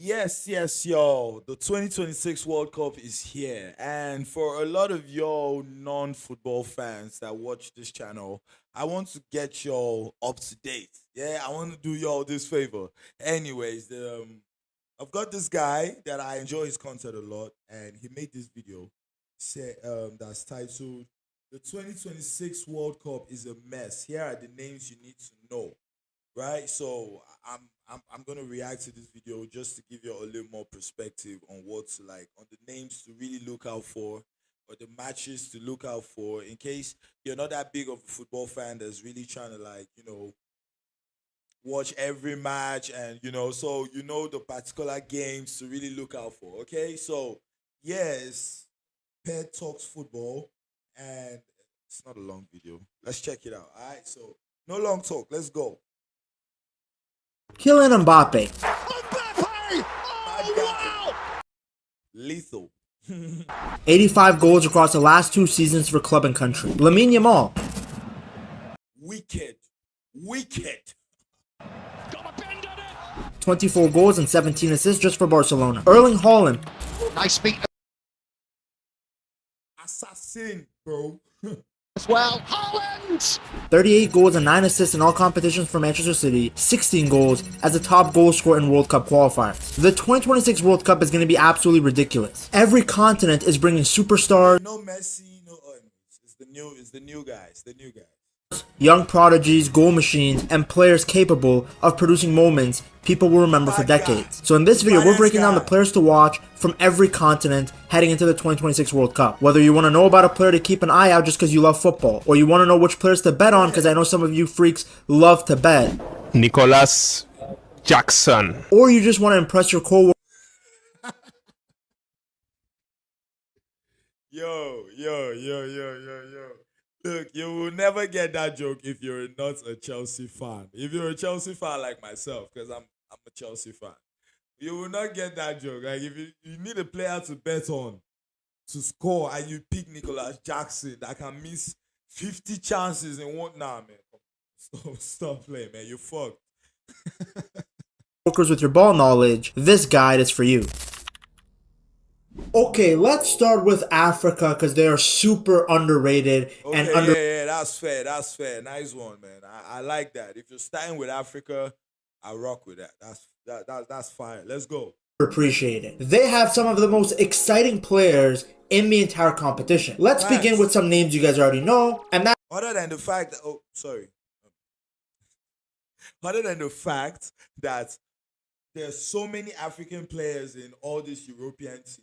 Yes, y'all. The 2026 World Cup is here. And for a lot of y'all non football fans that watch this channel, I want to get y'all up to date. Yeah, I want to do y'all this favor. Anyways, I've got this guy that I enjoy his content a lot, and he made this video that's titled "The 2026 World Cup is a mess. Here are the names you need to know." Right? So I'm gonna react to this video just to give you a little more perspective on what's like on the names to really look out for or the matches to look out for in case you're not that big of a football fan that's really trying to like, watch every match and so the particular games to really look out for. Okay, so yes, Ped Talks Football, and it's not a long video. Let's check it out. All right, so no long talk. Let's go. Kylian Mbappe. Mbappe! Oh, wow! Lethal. 85 goals across the last 2 seasons for club and country. Lamine Yamal. Wicked. 24 goals and 17 assists just for Barcelona. Erling Haaland. Nice feet Assassin, bro. as well. Holland! 38 goals and 9 assists in all competitions for Manchester City. 16 goals as the top goal scorer in World Cup qualifiers. The 2026 World Cup is going to be absolutely ridiculous. Every continent is bringing superstars. No Messi, no. It's the new guys. Young prodigies, goal machines, and players capable of producing moments people will remember for decades. So in this video, we're breaking down the players to watch from every continent heading into the 2026 World Cup. Whether you want to know about a player to keep an eye out just because you love football, or you want to know which players to bet on because I know some of you freaks love to bet, Nicholas Jackson. or you just want to impress your co-workers. Yo. Look, you will never get that joke if you're not a Chelsea fan. If you're a Chelsea fan like myself, because I'm a Chelsea fan, you will not get that joke. Like if you need a player to bet on to score and you pick Nicholas Jackson that can miss 50 chances in one. Nah, man. Stop playing, man. You fucked. With your ball knowledge, this guide is for you. Okay, let's start with Africa because they are super underrated and Yeah, that's fair. Nice one, man. I like that. If you're starting with Africa, I rock with that. That's fine. Let's go. underappreciated. They have some of the most exciting players in the entire competition. Let's begin with some names you guys already know, and that Other than the fact that there's so many African players in all these European teams,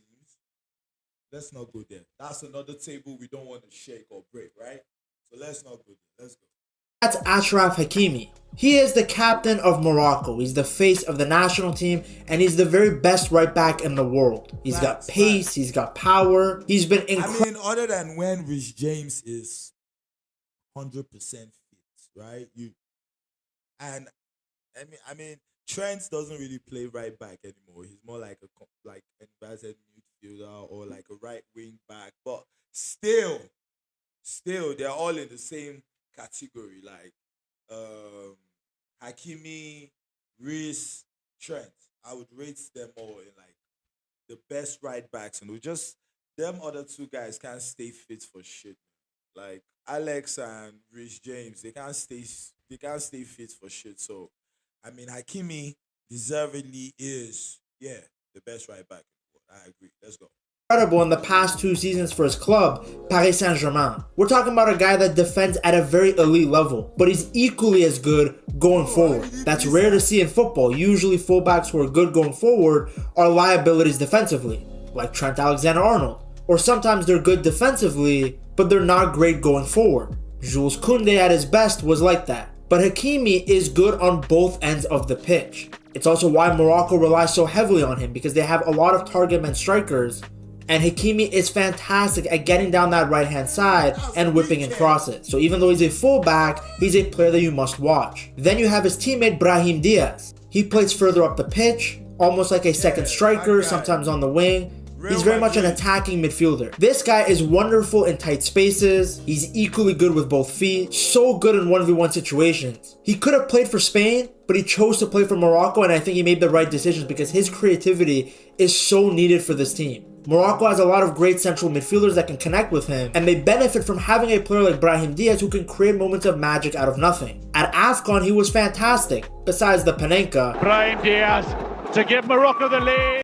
let's not go there. That's another table we don't want to shake or break, right? So let's not go there. Let's go. that's Achraf Hakimi. He is the captain of Morocco. He's the face of the national team, and he's the very best right back in the world. He's got pace, he's got power. He's been incredible. I mean, other than when Rich James is 100% fit, right? I mean, Trent doesn't really play right back anymore. He's more like an inverted midfielder or like a right wing back. But still, they're all in the same category. Like Hakimi, Reece, Trent. I would rate them all in like the best right backs, and we just them other two guys can't stay fit for shit. Like Alex and Rich James, they can't stay fit for shit. So I mean, Hakimi deservedly is, the best right back. I agree. Let's go. In the past 2 seasons for his club, Paris Saint-Germain. We're talking about a guy that defends at a very elite level, but he's equally as good going forward. That's rare to see in football. Usually fullbacks who are good going forward are liabilities defensively, like Trent Alexander-Arnold. Or sometimes they're good defensively, but they're not great going forward. Jules Koundé at his best was like that. But Hakimi is good on both ends of the pitch. It's also why Morocco relies so heavily on him, because they have a lot of target man strikers, and Hakimi is fantastic at getting down that right hand side and whipping in crosses. So even though he's a fullback, he's a player that you must watch. Then you have his teammate Brahim Diaz. He plays further up the pitch, almost like a second striker, sometimes on the wing, He's very much an attacking midfielder. This guy is wonderful in tight spaces. He's equally good with both feet. So good in 1v1 situations. He could have played for Spain, but he chose to play for Morocco, and I think he made the right decisions because his creativity is so needed for this team. Morocco has a lot of great central midfielders that can connect with him, and they benefit from having a player like Brahim Diaz who can create moments of magic out of nothing. At AFCON, he was fantastic, besides the Panenka. Brahim Diaz to give Morocco the lead.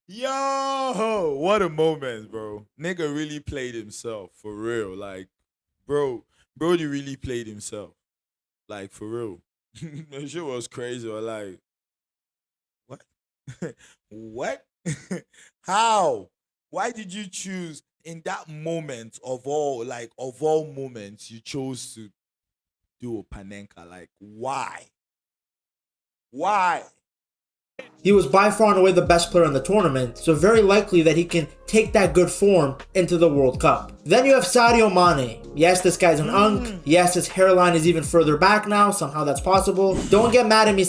Yo, what a moment, bro. Nigga really played himself, for real. Like, Brody really played himself. Like, for real. That shit was crazy. Or like, what? What? How? Why did you choose in that moment of all moments you chose to do a Panenka? Like, why? Why? He was by far and away the best player in the tournament, so very likely that he can take that good form into the World Cup. Then you have Sadio Mane. Yes, this guy's an unk. Yes, his hairline is even further back now. Somehow that's possible. Don't get mad at me.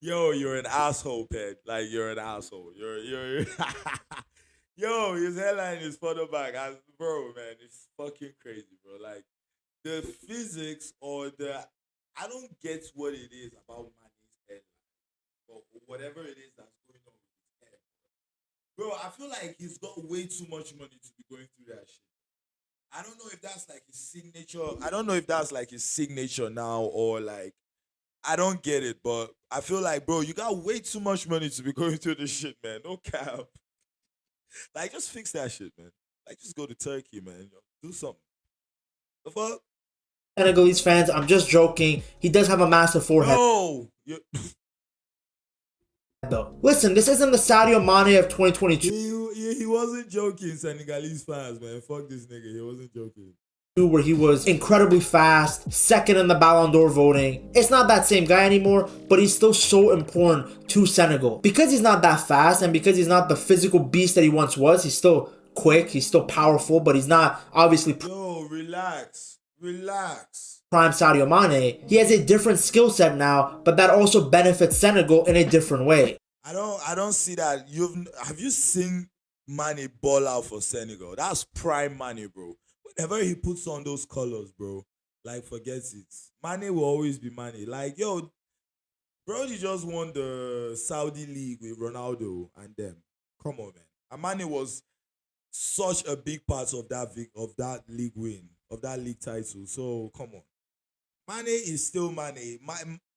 Yo, you're an asshole, Ped. Like, you're an asshole. You're Yo, his hairline is further back. Bro, man, it's fucking crazy, bro. Like, the physics or I don't get what it is about Mane's hairline. Or whatever it is that's going on with his hair. Bro, I feel like he's got way too much money to be going through that shit. I don't know if that's like his signature. I don't know if that's like his signature now or like, I don't get it, but I feel like, bro, you got way too much money to be going through this shit, man. No cap. Like, just fix that shit, man. Like, just go to Turkey, man. Do something. The fuck? Senegalese fans, I'm just joking. He does have a massive forehead. No! Though. Listen, this isn't the Sadio Mane of 2022. He wasn't joking, Senegalese fans, man. Fuck this nigga. He wasn't joking. Where he was incredibly fast, second in the Ballon d'Or voting. It's not that same guy anymore, but he's still so important to Senegal. Because he's not that fast and because he's not the physical beast that he once was, he's still quick, he's still powerful, but he's not obviously Yo, relax. Prime Sadio Mane. He has a different skill set now, but that also benefits Senegal in a different way. I don't see that. Have you seen Mane ball out for Senegal? That's prime Mane, bro. Whenever he puts on those colors, bro, like, forget it. Mane will always be Mane. Like, yo, Brody just won the Saudi League with Ronaldo and them. Come on, man. And Mane was such a big part of that league win, of that league title. So, come on. Mane is still Mane.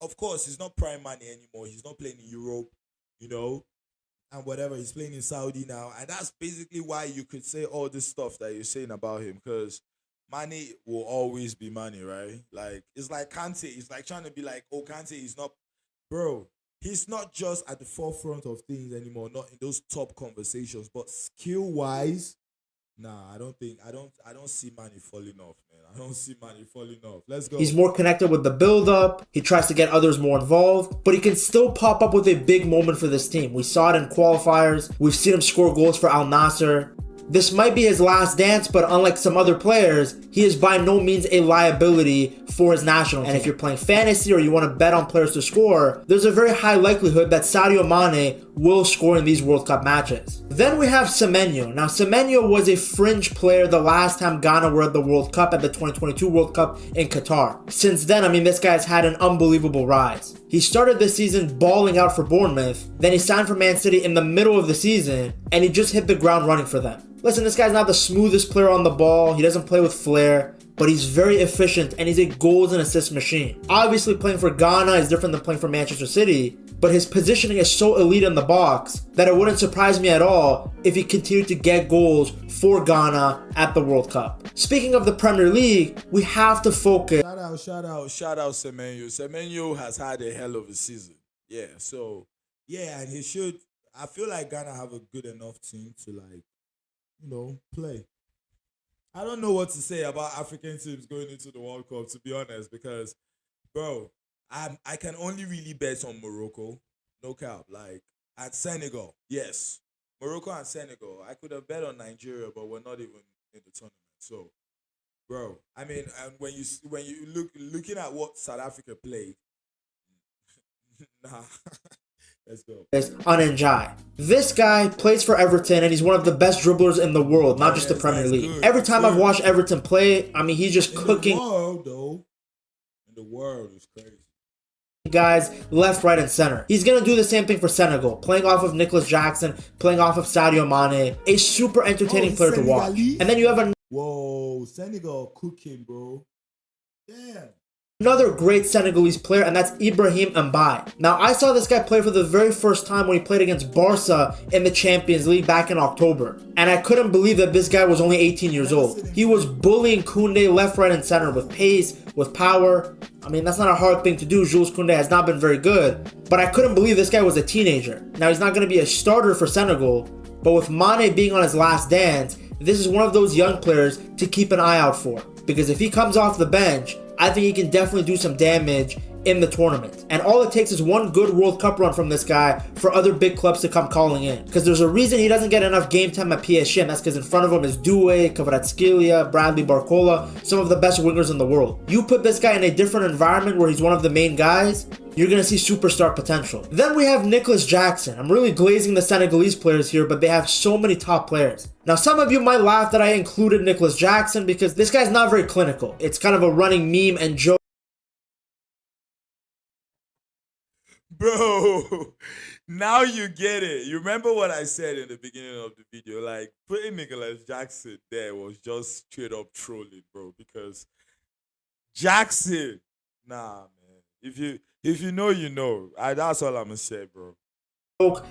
Of course, he's not prime Mane anymore. He's not playing in Europe, you know, and whatever. He's playing in Saudi now. And that's basically why you could say all this stuff that you're saying about him, because Mane will always be Mane, right? Like, it's like Kante. It's like trying to be like, oh, Kante is not... Bro, he's not just at the forefront of things anymore, not in those top conversations, but skill-wise, nah, I don't see Mane falling off, man. I don't see Mane falling off. Let's go. He's more connected with the build-up. He tries to get others more involved, but he can still pop up with a big moment for this team. We saw it in qualifiers. We've seen him score goals for Al Nassr. This might be his last dance, but unlike some other players, he is by no means a liability for his national team. And if you're playing fantasy or you want to bet on players to score, there's a very high likelihood that Sadio Mane will score in these World Cup matches. Then we have Semenyo. Now, Semenyo was a fringe player the last time Ghana were at the World Cup, at the 2022 World Cup in Qatar. Since then, I mean, this guy's had an unbelievable rise. He started this season balling out for Bournemouth, then he signed for Man City in the middle of the season, and he just hit the ground running for them. Listen, this guy's not the smoothest player on the ball, he doesn't play with flair, but he's very efficient and he's a goals and assist machine. Obviously, playing for Ghana is different than playing for Manchester City, but his positioning is so elite in the box that it wouldn't surprise me at all if he continued to get goals for Ghana at the World Cup. Speaking of the Premier League, we have to focus. Shout out Semenyo. Semenyo has had a hell of a season. Yeah, so, yeah, and he should. I feel like Ghana have a good enough team to, like, you know, play. I don't know what to say about African teams going into the World Cup, to be honest, because, bro, I can only really bet on Morocco, no cap, like, at Senegal, yes. Morocco and Senegal. I could have bet on Nigeria, but we're not even in the tournament. So, bro, I mean, and when you looking at what South Africa played, nah, Let's go. On Njai. This guy plays for Everton and he's one of the best dribblers in the world, not just the Premier League. Good. Every time I've watched Everton play, I mean, he's just cooking. In the world, though. In the world is crazy. Guys left, right, and center. He's gonna do the same thing for Senegal, playing off of Nicholas Jackson, playing off of Sadio Mane. A super entertaining player to watch. And then you have whoa, Senegal cooking, bro. Damn. Another great Senegalese player, and that's Ibrahim Mbappe. Now, I saw this guy play for the very first time when he played against Barca in the Champions League back in October. And I couldn't believe that this guy was only 18 years old. He was bullying Koundé left, right, and center with pace, with power. I mean, that's not a hard thing to do. Jules Koundé has not been very good. But I couldn't believe this guy was a teenager. Now, he's not going to be a starter for Senegal, but with Mane being on his last dance, this is one of those young players to keep an eye out for. Because if he comes off the bench, I think he can definitely do some damage in the tournament. And all it takes is one good World Cup run from this guy for other big clubs to come calling in. Because there's a reason he doesn't get enough game time at PSG, and that's because in front of him is Doué, Kvaratskhelia, Bradley Barcola, some of the best wingers in the world. You put this guy in a different environment where he's one of the main guys, you're going to see superstar potential. Then we have Nicholas Jackson. I'm really glazing the Senegalese players here, but they have so many top players. Now, some of you might laugh that I included Nicholas Jackson because this guy's not very clinical. It's kind of a running meme and joke. Bro, now you get it. You remember what I said in the beginning of the video? Like, putting Nicholas Jackson there was just straight up trolling, bro. Because Jackson, nah, man. If you know, you know. That's all I'm gonna say, bro.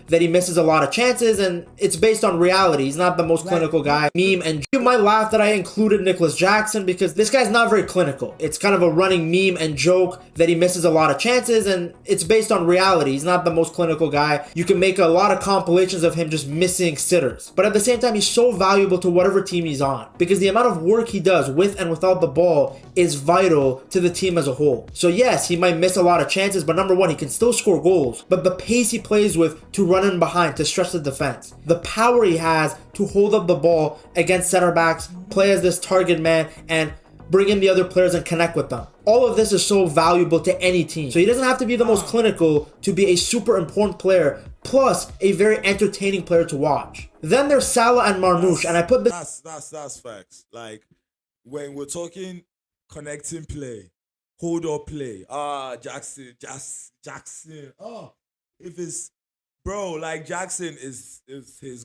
That he misses a lot of chances, and it's based on reality. He's not the most clinical guy. Meme, and you might laugh that I included Nicholas Jackson because this guy's not very clinical. It's kind of a running meme and joke that he misses a lot of chances, and it's based on reality. He's not the most clinical guy. You can make a lot of compilations of him just missing sitters. But at the same time, he's so valuable to whatever team he's on because the amount of work he does with and without the ball is vital to the team as a whole. So yes, he might miss a lot of chances, but number one, he can still score goals. But the pace he plays with to run in behind, to stretch the defense, the power he has to hold up the ball against center backs, play as this target man, and bring in the other players and connect with them. All of this is so valuable to any team. So he doesn't have to be the most clinical to be a super important player, plus a very entertaining player to watch. Then there's Salah and Marmoush, and I put this. That's facts. Like, when we're talking connecting play, hold up play, Jackson. If it's bro, like Jackson is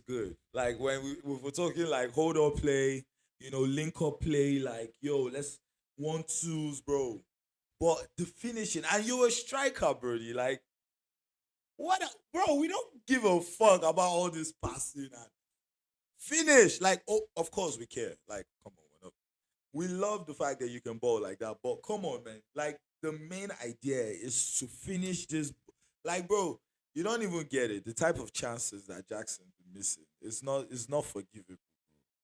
good. Like when we're talking like hold up play, link up play, like yo, let's 1-2s, bro. But the finishing, and you're a striker, Brody. Like bro, we don't give a fuck about all this passing and finish. Like, oh, of course we care. Like, come on, we love the fact that you can ball like that. But come on, man. Like the main idea is to finish this. Like, bro. You don't even get it. The type of chances that Jackson is missing, it's not forgivable.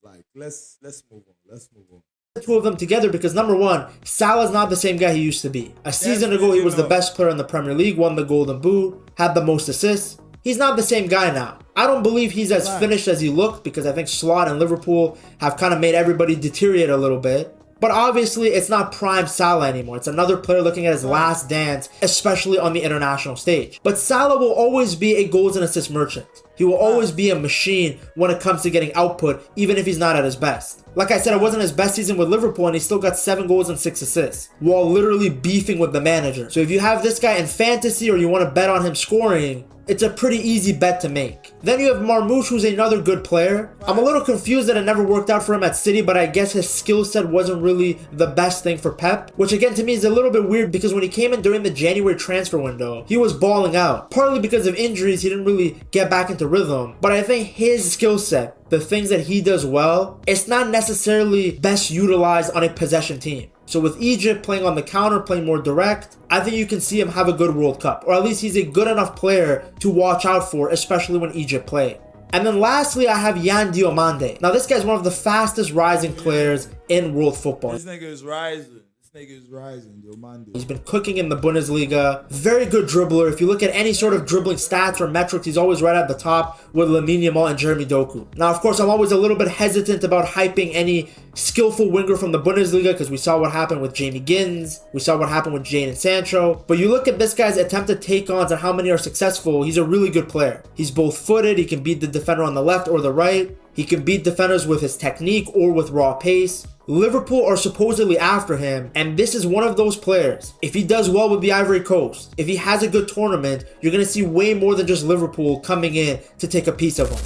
Like, let's move on. The two of them together because number one, Salah's not the same guy he used to be. A season ago, he was the best player in the Premier League, won the Golden Boot, had the most assists. He's not the same guy now. I don't believe he's as finished as he looked because I think Slot and Liverpool have kind of made everybody deteriorate a little bit. But obviously, it's not prime Salah anymore. It's another player looking at his last dance, especially on the international stage. But Salah will always be a goals and assist merchant. He will always be a machine when it comes to getting output, even if he's not at his best. Like I said, it wasn't his best season with Liverpool, and he still got 7 goals and 6 assists, while literally beefing with the manager. So if you have this guy in fantasy or you want to bet on him scoring, it's a pretty easy bet to make. Then you have Marmoush, who's another good player. I'm a little confused that it never worked out for him at City, but I guess his skill set wasn't really the best thing for Pep, which again to me is a little bit weird because when he came in during the January transfer window, he was balling out. Partly because of injuries, he didn't really get back into rhythm, but I think his skill set, the things that he does well, it's not necessarily best utilized on a possession team. So with Egypt playing on the counter, playing more direct, I think you can see him have a good World Cup. Or at least he's a good enough player to watch out for, especially when Egypt play. And then lastly, I have Yan Diomande. Now this guy's one of the fastest rising players in world football. This nigga is rising. nigga is rising, yo, man. He's been cooking in the Bundesliga. Very good dribbler. If you look at any sort of dribbling stats or metrics, he's always right at the top with Lamine Yamal and Jeremy Doku. Now, of course, I'm always a little bit hesitant about hyping any skillful winger from the Bundesliga because we saw what happened with Jamie Gins. We saw what happened with Jadon Sancho. But you look at this guy's attempted take-ons and how many are successful, he's a really good player. He's both-footed. He can beat the defender on the left or the right. He can beat defenders with his technique or with raw pace. Liverpool are supposedly after him, and this is one of those players. If he does well with the Ivory Coast, if he has a good tournament, you're going to see way more than just Liverpool coming in to take a piece of him.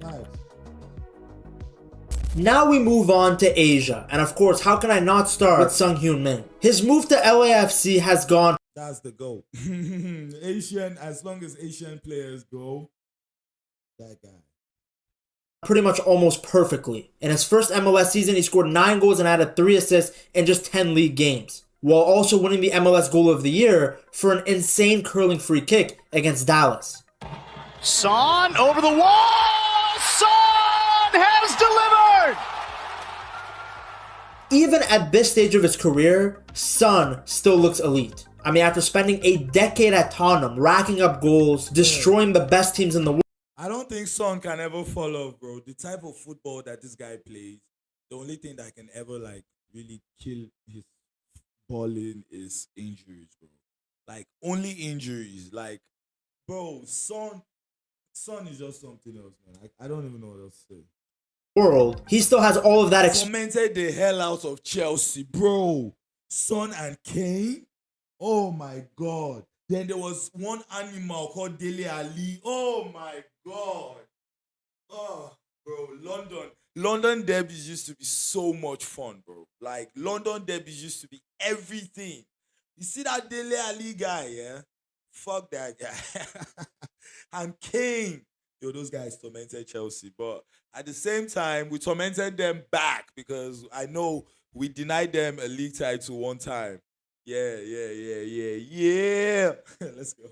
Nice. Now we move on to Asia, and of course, how can I not start with Son Heung-min? His move to LAFC has gone. That's the goal. Asian, as long as Asian players go, that guy. Pretty much almost perfectly. In his first MLS season, he scored 9 goals and added 3 assists in just 10 league games, while also winning the MLS Goal of the Year for an insane curling free kick against Dallas. Son over the wall. Son has delivered. Even at this stage of his career, Son still looks elite. I mean, after spending a decade at Tottenham, racking up goals, destroying the best teams in the world, I don't think Son can ever fall off, bro. The type of football that this guy plays, the only thing that can ever like really kill his balling is injuries, bro. Like only injuries. Like, bro, Son is just something else, man. I don't even know what else to say. world, he still has all of that Commented the hell out of Chelsea, bro. Son and Kane. Oh my God. Then there was one animal called Dele Ali. Oh my God. Oh, bro, London derbies used to be so much fun, bro. Like, London derbies used to be everything. You see that Dele Ali guy, yeah? Fuck that guy. And Kane. Yo, those guys tormented Chelsea. But at the same time, we tormented them back because I know we denied them a league title one time. Yeah. Let's go.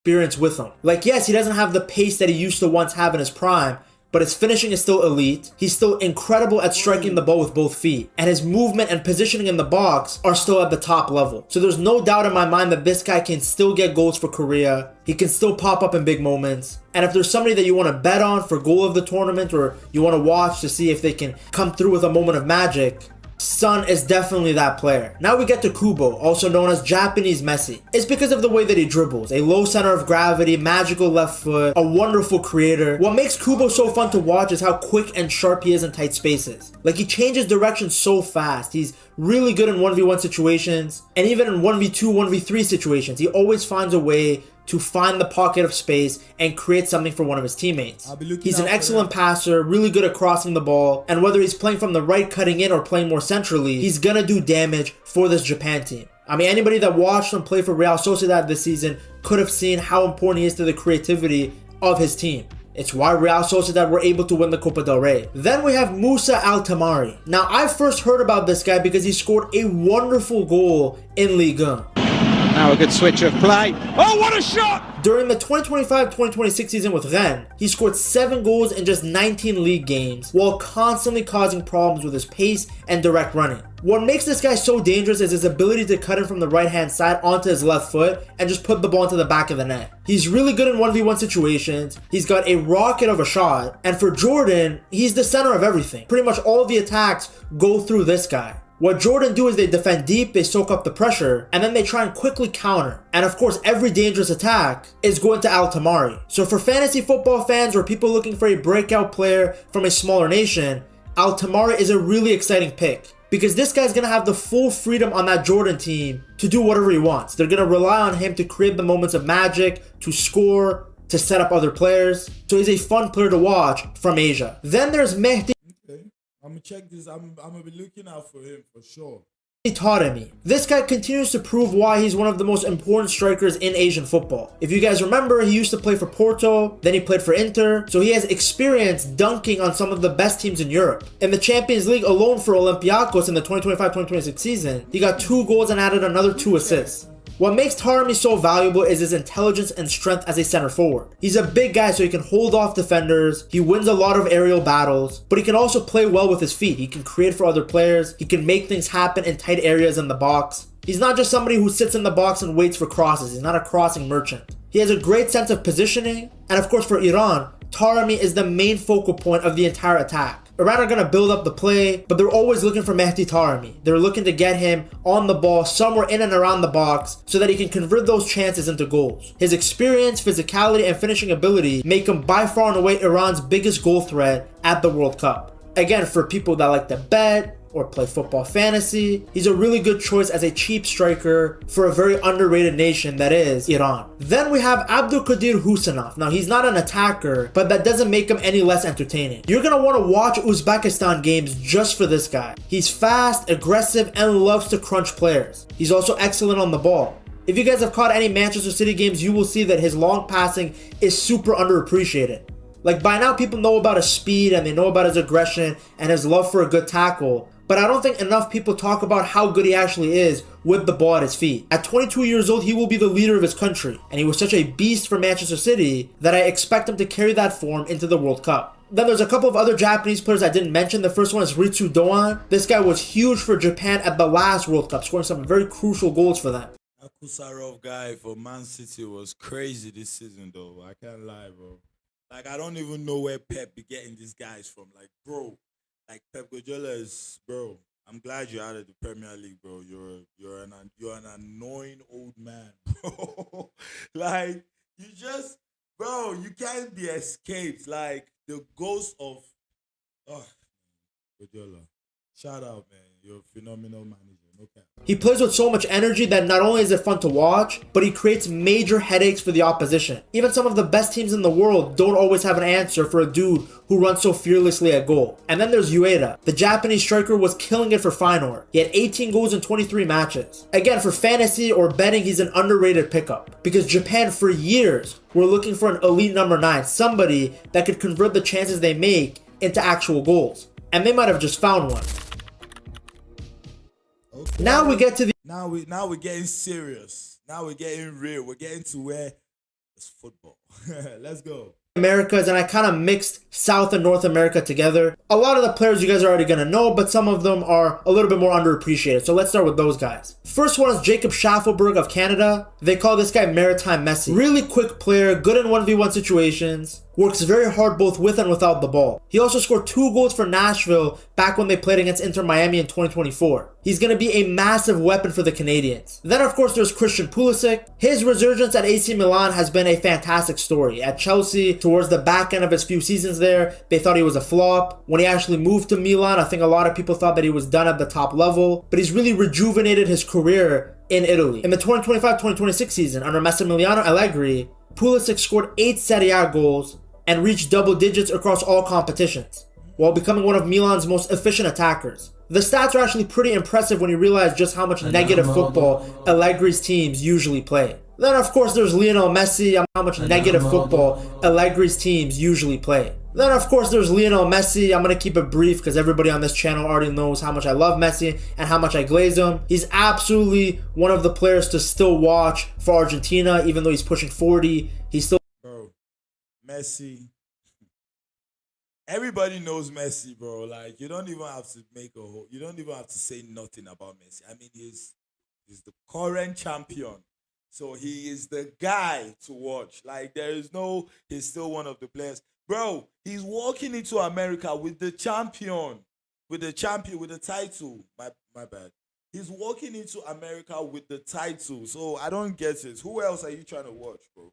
experience with him. Like, yes, he doesn't have the pace that he used to once have in his prime, but his finishing is still elite. He's still incredible at striking the ball with both feet, and his movement and positioning in the box are still at the top level. So there's no doubt in my mind that this guy can still get goals for Korea. He can still pop up in big moments. And if there's somebody that you want to bet on for goal of the tournament, or you want to watch to see if they can come through with a moment of magic, Son is definitely that player. Now we get to Kubo, also known as Japanese Messi. It's because of the way that he dribbles. A low center of gravity, magical left foot, a wonderful creator. What makes Kubo so fun to watch is how quick and sharp he is in tight spaces. Like, he changes direction so fast. He's really good in 1v1 situations, and even in 1v2, 1v3 situations. He always finds a way to find the pocket of space and create something for one of his teammates. He's an excellent passer, really good at crossing the ball, and whether he's playing from the right cutting in or playing more centrally, he's gonna do damage for this Japan team. I mean, anybody that watched him play for Real Sociedad this season could have seen how important he is to the creativity of his team. It's why Real Sociedad were able to win the Copa del Rey. Then we have Moussa Altamari. Now, I first heard about this guy because he scored a wonderful goal in Ligue 1. Now a good switch of play. Oh, what a shot! During the 2025-2026 season with Rennes, he scored 7 goals in just 19 league games, while constantly causing problems with his pace and direct running. What makes this guy so dangerous is his ability to cut in from the right-hand side onto his left foot and just put the ball into the back of the net. He's really good in 1v1 situations, he's got a rocket of a shot, and for Jordan, he's the center of everything. Pretty much all of the attacks go through this guy. What Jordan do is they defend deep, they soak up the pressure, and then they try and quickly counter. And of course, every dangerous attack is going to Altamari. So for fantasy football fans or people looking for a breakout player from a smaller nation, Altamari is a really exciting pick, because this guy's going to have the full freedom on that Jordan team to do whatever he wants. They're going to rely on him to create the moments of magic, to score, to set up other players. So he's a fun player to watch from Asia. Then there's Mehdi. I'm gonna check this. I'm gonna be looking out for him for sure. Taremi. This guy continues to prove why he's one of the most important strikers in Asian football. If you guys remember, he used to play for Porto, then he played for Inter, so he has experience dunking on some of the best teams in Europe. In the Champions League alone for Olympiacos in the 2025-2026 season, he got 2 goals and added another 2 assists. What makes Taremi so valuable is his intelligence and strength as a center forward. He's a big guy, so he can hold off defenders, he wins a lot of aerial battles, but he can also play well with his feet. He can create for other players, he can make things happen in tight areas in the box. He's not just somebody who sits in the box and waits for crosses, he's not a crossing merchant. He has a great sense of positioning, and of course for Iran, Taremi is the main focal point of the entire attack. Iran are going to build up the play, but they're always looking for Mehdi Taremi. They're looking to get him on the ball somewhere in and around the box so that he can convert those chances into goals. His experience, physicality, and finishing ability make him by far and away Iran's biggest goal threat at the World Cup. Again, for people that like to bet or play football fantasy, he's a really good choice as a cheap striker for a very underrated nation that is Iran. Then we have Abdulkadir Husanov. Now he's not an attacker, but that doesn't make him any less entertaining. You're gonna want to watch Uzbekistan games just for this guy. He's fast, aggressive, and loves to crunch players. He's also excellent on the ball. If you guys have caught any Manchester City games, you will see that his long passing is super underappreciated. Like by now people know about his speed and they know about his aggression and his love for a good tackle, but I don't think enough people talk about how good he actually is with the ball at his feet. At 22 years old, he will be the leader of his country, and he was such a beast for Manchester City that I expect him to carry that form into the World Cup. Then there's a couple of other Japanese players I didn't mention. The first one is Ritsu Doan. This guy was huge for Japan at the last World Cup, scoring some very crucial goals for them. That Kusarov guy for Man City was crazy this season, though. I can't lie, bro. Like, I don't even know where Pep be getting these guys from. Like, bro, like Pep Guardiola is, bro. I'm glad you're out of the Premier League, bro. You're an annoying old man, bro. Like, you just, bro, you can't be escaped. Like the ghost of, oh, Guardiola. Shout out, man. You're a phenomenal manager. No cap. He plays with so much energy that not only is it fun to watch, but he creates major headaches for the opposition. Even some of the best teams in the world don't always have an answer for a dude who runs so fearlessly at goal. And then there's Ueda. The Japanese striker was killing it for Feyenoord. He had 18 goals in 23 matches. Again, for fantasy or betting, he's an underrated pickup. Because Japan, for years, were looking for an elite number 9. Somebody that could convert the chances they make into actual goals. And they might have just found one. Okay. Now we get to the Now we're getting serious. Now we're getting real. We're getting to where it's football. Let's go. Americas, and I kind of mixed South and North America together. A lot of the players you guys are already going to know, but some of them are a little bit more underappreciated. So let's start with those guys. First one is Jacob Schaffelberg of Canada. They call this guy Maritime Messi. Really quick player, good in 1v1 situations, works very hard both with and without the ball. He also scored 2 goals for Nashville back when they played against Inter Miami in 2024. He's going to be a massive weapon for the Canadians. Then of course there's Christian Pulisic. His resurgence at AC Milan has been a fantastic story. At Chelsea, towards the back end of his few seasons there, they thought he was a flop. When he actually moved to Milan, I think a lot of people thought that he was done at the top level, but he's really rejuvenated his career in Italy. In the 2025-2026 season under Massimiliano Allegri, Pulisic scored 8 Serie A goals and reached double digits across all competitions, while becoming one of Milan's most efficient attackers. The stats are actually pretty impressive when you realize just how much negative football Allegri's teams usually play. Then of course there's Lionel Messi, how much negative football Allegri's teams usually play. Then of course there's Lionel Messi. I'm going to keep it brief because everybody on this channel already knows how much I love Messi and how much I glaze him. He's absolutely one of the players to still watch for Argentina, even though he's pushing 40. He's still... Bro, Messi. Everybody knows Messi, bro. Like, you don't even have to you don't even have to say nothing about Messi. I mean, he's the current champion. So he is the guy to watch. Like, he's still one of the players. Bro, he's walking into America with the champion, with the title. My bad. He's walking into America with the title. So I don't get it. Who else are you trying to watch, bro?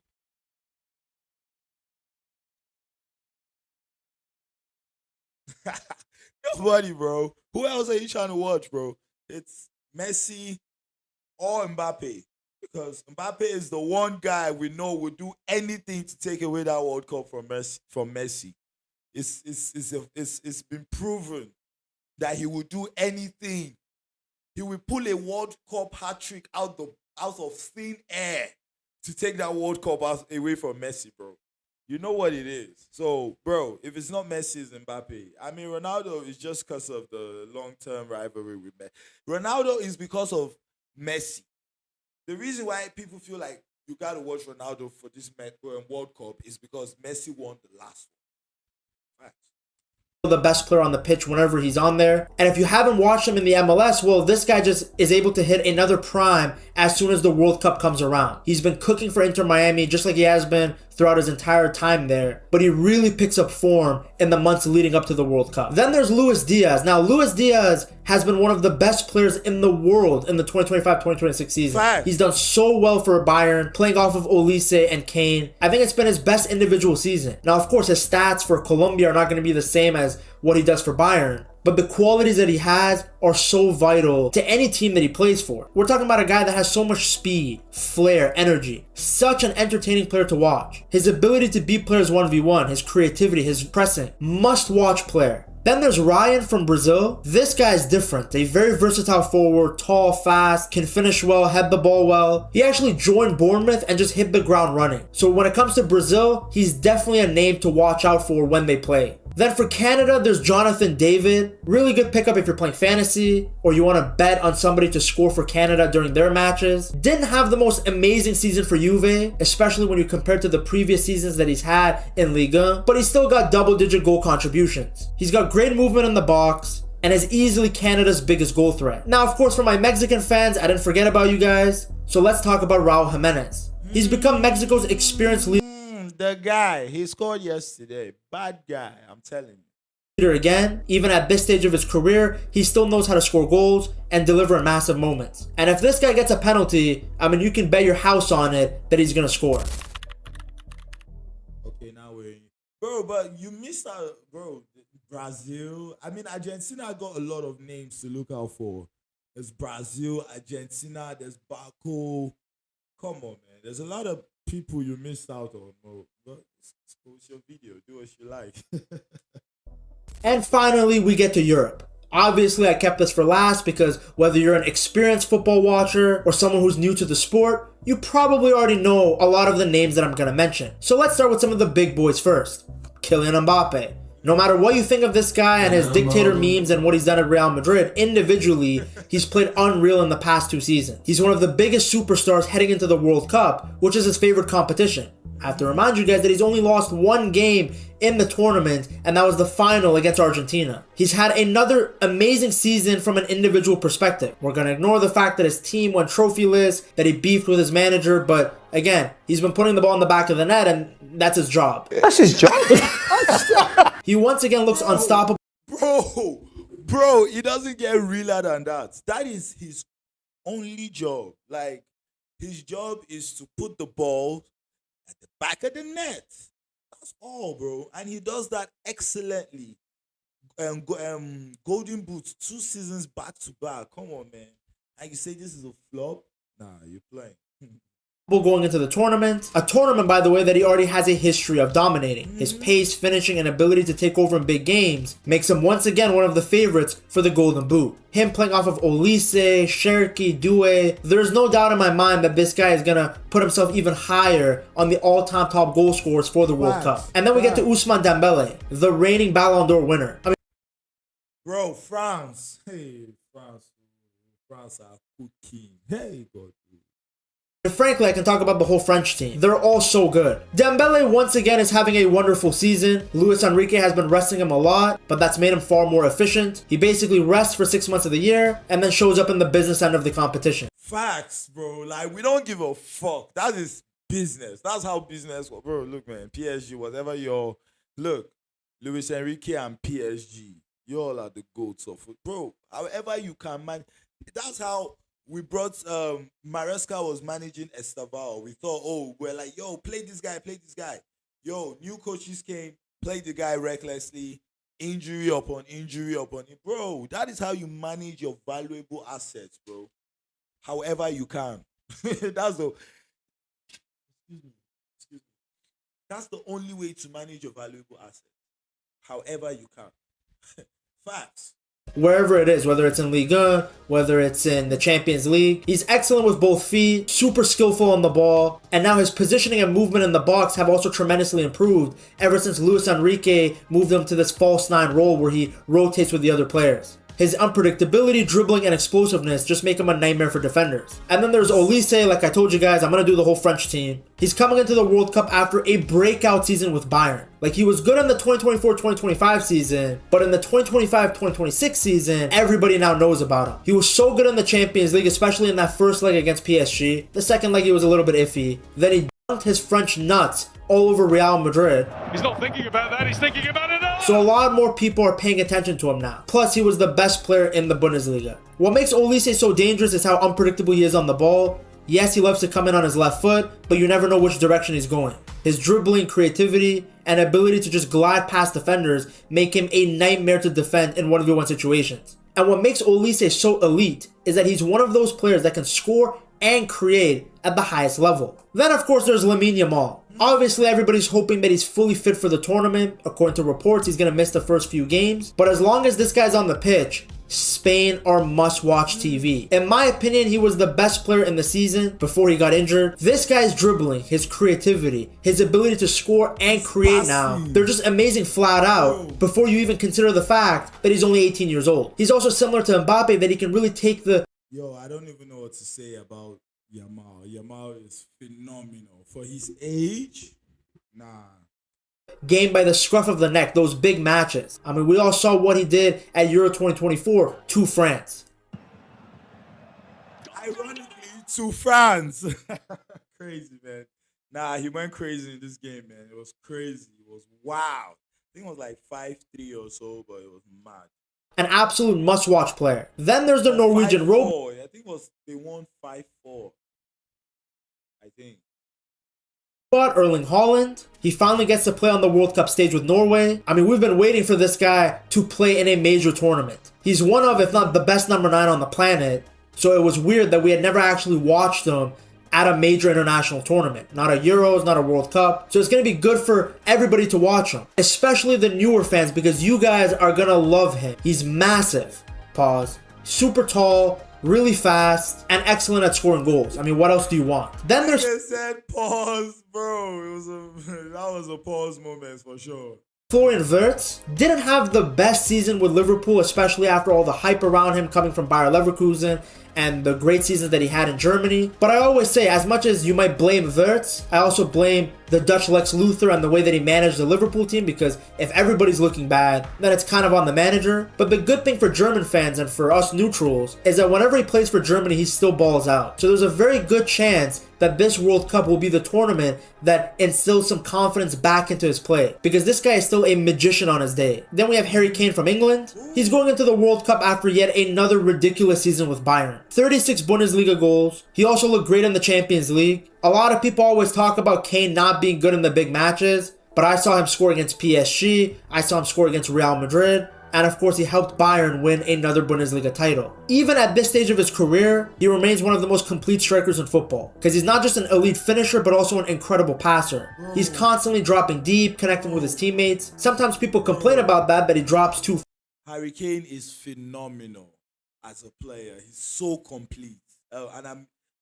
Nobody, bro. Who else are you trying to watch, bro? It's Messi or Mbappe. Because Mbappe is the one guy we know would do anything to take away that World Cup from Messi. It's been proven that he would do anything. He will pull a World Cup hat-trick out of thin air to take that World Cup away from Messi, bro. You know what it is. So, bro, if it's not Messi, it's Mbappe. I mean, Ronaldo is just because of the long-term rivalry with Messi. Ronaldo is because of Messi. the reason why people feel like you gotta watch Ronaldo for this World Cup is because Messi won the last one. Facts. The best player on the pitch whenever he's on there. And if you haven't watched him in the MLS, well, this guy just is able to hit another prime as soon as the World Cup comes around. He's been cooking for Inter Miami just like he has been throughout his entire time there, but he really picks up form in the months leading up to the World Cup. Then there's Luis Diaz. Now, Luis Diaz has been one of the best players in the world in the 2025-2026 season. Fact. He's done so well for Bayern, playing off of Olise and Kane. I think it's been his best individual season. Now, of course, his stats for Colombia are not going to be the same as what he does for Bayern, but the qualities that he has are so vital to any team that he plays for. We're talking about a guy that has so much speed, flair, energy. Such an entertaining player to watch. His ability to beat players 1v1, his creativity, his pressing. Must-watch player. Then there's Ryan from Brazil. This guy is different. A very versatile forward, tall, fast, can finish well, head the ball well. He actually joined Bournemouth and just hit the ground running. So when it comes to Brazil, he's definitely a name to watch out for when they play. Then for Canada, there's Jonathan David. Really good pickup if you're playing fantasy or you want to bet on somebody to score for Canada during their matches. Didn't have the most amazing season for Juve, especially when you compare to the previous seasons that he's had in Liga, but he's still got double-digit goal contributions. He's got great movement in the box and is easily Canada's biggest goal threat. Now, of course, for my Mexican fans, I didn't forget about you guys, so let's talk about Raul Jimenez. He's become Mexico's experienced leader. The guy, he scored yesterday. Bad guy, I'm telling you. Again, even at this stage of his career, he still knows how to score goals and deliver in massive moments. And if this guy gets a penalty, I mean, you can bet your house on it that he's going to score. Okay, now we're... Bro, but you missed out, bro. Brazil. I mean, Argentina got a lot of names to look out for. There's Brazil, Argentina, there's Baku. Come on, man. There's a lot of people you missed out on, bro. But it's your video. Do what you like. And finally, we get to Europe. Obviously, I kept this for last because whether you're an experienced football watcher or someone who's new to the sport, you probably already know a lot of the names that I'm going to mention. So let's start with some of the big boys first. Kylian Mbappe. No matter what you think of this guy and his dictator memes and what he's done at Real Madrid, individually, he's played unreal in the past 2 seasons. He's one of the biggest superstars heading into the World Cup, which is his favorite competition. I have to remind you guys that he's only lost 1 game in the tournament, and that was the final against Argentina. He's had another amazing season from an individual perspective. We're going to ignore the fact that his team went trophyless, that he beefed with his manager, but again, he's been putting the ball in the back of the net, and that's his job. That's his job. He once again looks unstoppable. Bro, he doesn't get realer than that. That is his only job. Like, his job is to put the ball at the back of the net. That's all, bro. And he does that excellently. Golden Boots, 2 seasons back to back. Come on, man. And you say this is a flop? Nah, you're playing. Going into the tournament. A tournament, by the way, that he already has a history of dominating. His pace, finishing, and ability to take over in big games makes him once again one of the favorites for the Golden Boot. Him playing off of Olise, Cherki, Doué. There's no doubt in my mind that this guy is going to put himself even higher on the all-time top goal scorers for the World Cup. And then we get to Ousmane Dembele, the reigning Ballon d'Or winner. Bro, France. Hey, France. France are cooking. Hey, God. And frankly, I can talk about the whole French team. They're all so good. Dembele once again is having a wonderful season. Luis Enrique has been resting him a lot, but that's made him far more efficient. He basically rests for 6 months of the year and then shows up in the business end of the competition. Facts, bro. Like, we don't give a fuck. That is business. That's how business works. Bro, look, man. PSG, whatever you're... Look, Luis Enrique and PSG, you all are the goats of it. Bro, however you can manage... That's how... We brought Maresca was managing Estaval. We thought, oh, we're like, yo, play this guy. Yo, new coaches came, played the guy recklessly, injury upon injury upon it. Bro, that is how you manage your valuable assets, bro. However you can. That's the That's the only way to manage your valuable assets. However you can. Facts. Wherever it is, whether it's in Liga, whether it's in the Champions League. He's excellent with both feet, super skillful on the ball, and now his positioning and movement in the box have also tremendously improved ever since Luis Enrique moved him to this false 9 role where he rotates with the other players. his unpredictability, dribbling, and explosiveness just make him a nightmare for defenders. And then there's Olise, like I told you guys, I'm going to do the whole French team. He's coming into the World Cup after a breakout season with Bayern. Like, he was good in the 2024-2025 season, but in the 2025-2026 season, everybody now knows about him. He was so good in the Champions League, especially in that first leg against PSG. The second leg, he was a little bit iffy. Then he dunked his French nuts all over Real Madrid. He's not thinking about that, he's thinking about it now. So a lot more people are paying attention to him now. Plus, he was the best player in the Bundesliga. What makes Olise so dangerous is how unpredictable he is on the ball. Yes, he loves to come in on his left foot, but you never know which direction he's going. His dribbling, creativity, and ability to just glide past defenders make him a nightmare to defend in 1v1 situations. And what makes Olise so elite is that he's one of those players that can score and create at the highest level. Then, of course, there's Lamine Yamal. Obviously, everybody's hoping that he's fully fit for the tournament. According to reports, he's going to miss the first few games. But as long as this guy's on the pitch, Spain are must-watch TV. In my opinion, he was the best player in the season before he got injured. This guy's dribbling, his creativity, his ability to score and create now, they're just amazing flat out before you even consider the fact that he's only 18 years old. He's also similar to Mbappe that he can really take the... Yo, I don't even know what to say about Yamal. Yamal is phenomenal. For his age, nah. game by the scruff of the neck, those big matches. I mean, we all saw what he did at Euro 2024 to France. Ironically, to France. Crazy, man. Nah, he went crazy in this game, man. It was crazy. It was wow. I think it was like 5-3 or so, but it was mad. An absolute must-watch player. Then there's the Norwegian robot. I think they won 5-4. I think. Erling Haaland. He finally gets to play on the World Cup stage with Norway. I mean, we've been waiting for this guy to play in a major tournament. He's one of, if not the best number 9 on the planet. So it was weird that we had never actually watched him at a major international tournament. Not a Euros, not a World Cup. So it's going to be good for everybody to watch him. Especially the newer fans, because you guys are going to love him. He's massive. Pause. Super tall, really fast, and excellent at scoring goals. I mean, what else do you want? Then there's... They said pause, bro. That was a pause moment for sure. Florian Wirtz didn't have the best season with Liverpool, especially after all the hype around him coming from Bayer Leverkusen and the great seasons that he had in Germany. But I always say, as much as you might blame Wirtz, I also blame the Dutch Lex Luthor and the way that he managed the Liverpool team, because if everybody's looking bad, then it's kind of on the manager. But the good thing for German fans and for us neutrals is that whenever he plays for Germany, he still balls out. So there's a very good chance that this World Cup will be the tournament that instills some confidence back into his play, because this guy is still a magician on his day. Then we have Harry Kane from England. He's going into the World Cup after yet another ridiculous season with Bayern. 36 Bundesliga goals. He also looked great in the Champions League. A lot of people always talk about Kane not being good in the big matches, but I saw him score against PSG, I saw him score against Real Madrid, and of course he helped Bayern win another Bundesliga title. Even at this stage of his career, he remains one of the most complete strikers in football, because he's not just an elite finisher, but also an incredible passer. He's constantly dropping deep, connecting with his teammates. Sometimes people complain about that he drops too. Harry Kane is phenomenal as a player. He's so complete.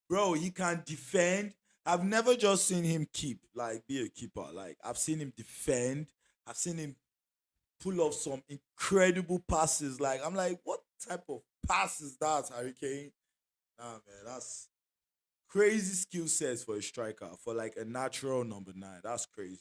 Bro, he can defend. I've never just seen him be a keeper. Like, I've seen him defend. I've seen him pull off some incredible passes. Like, I'm like, what type of pass is that, Harry Kane? Nah, man, that's crazy skill sets for a striker, for like a natural number 9. That's crazy.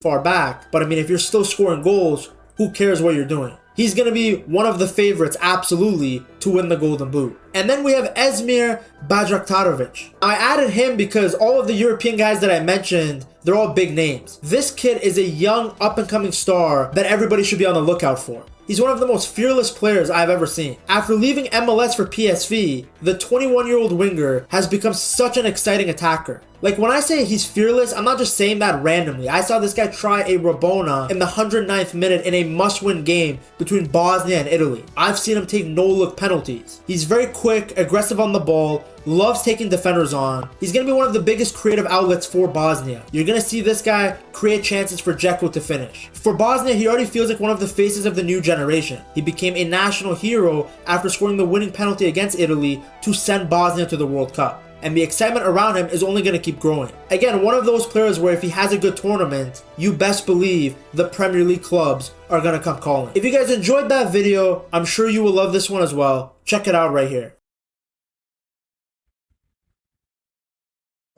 Far back, but I mean, if you're still scoring goals, who cares what you're doing? He's going to be one of the favorites, absolutely, to win the Golden Boot. And then we have Esmir Bajraktarovic. I added him because all of the European guys that I mentioned, they're all big names. This kid is a young, up-and-coming star that everybody should be on the lookout for. He's one of the most fearless players I've ever seen. After leaving MLS for PSV, the 21-year-old winger has become such an exciting attacker. Like, when I say he's fearless, I'm not just saying that randomly. I saw this guy try a Rabona in the 109th minute in a must-win game between Bosnia and Italy. I've seen him take no-look penalties. He's very quick, aggressive on the ball, loves taking defenders on. He's going to be one of the biggest creative outlets for Bosnia. You're going to see this guy create chances for Dzeko to finish. For Bosnia, he already feels like one of the faces of the new generation. He became a national hero after scoring the winning penalty against Italy to send Bosnia to the World Cup. and the excitement around him is only going to keep growing. Again, one of those players where if he has a good tournament, you best believe the Premier League clubs are going to come calling. If you guys enjoyed that video, I'm sure you will love this one as well. Check it out right here.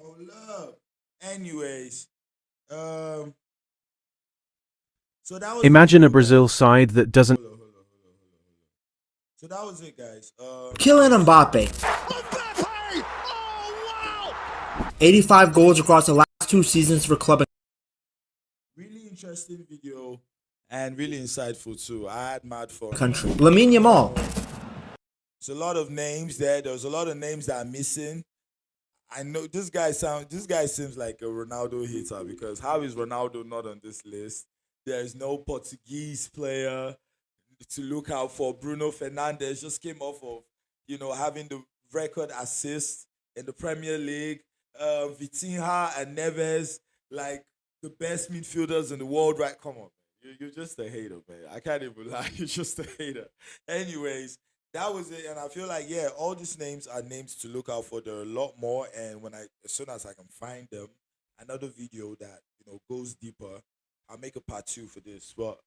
Oh, love. Anyways, so that was Imagine a Brazil side that doesn't. Hold on. So that was it, guys. Kylian Mbappe. Mbappe! Oh, wow! 85 goals across the last 2 seasons for club. Really interesting video and really insightful too. I had mad fun. Country. Lamine Yamal. There's a lot of names there. There's a lot of names that are missing. I know this guy seems like a Ronaldo hater because how is Ronaldo not on this list? There is no Portuguese player to look out for. Bruno Fernandes just came off of, having the record assist in the Premier League. Vitinha and Neves, like the best midfielders in the world, right? Come on, man. You're just a hater, man. I can't even lie. You're just a hater. Anyways, that was it. And I feel like, yeah, all these names are names to look out for. There are a lot more. And as soon as I can find them, another video that, goes deeper, I'll make a part 2 for this. But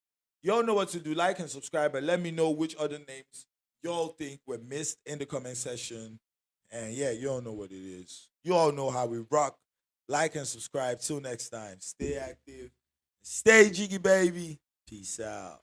y'all know what to do. Like and subscribe and let me know which other names y'all think were missed in the comment section. And yeah, you all know what it is. You all know how we rock. Like and subscribe. Till next time. Stay active. Stay jiggy, baby. Peace out.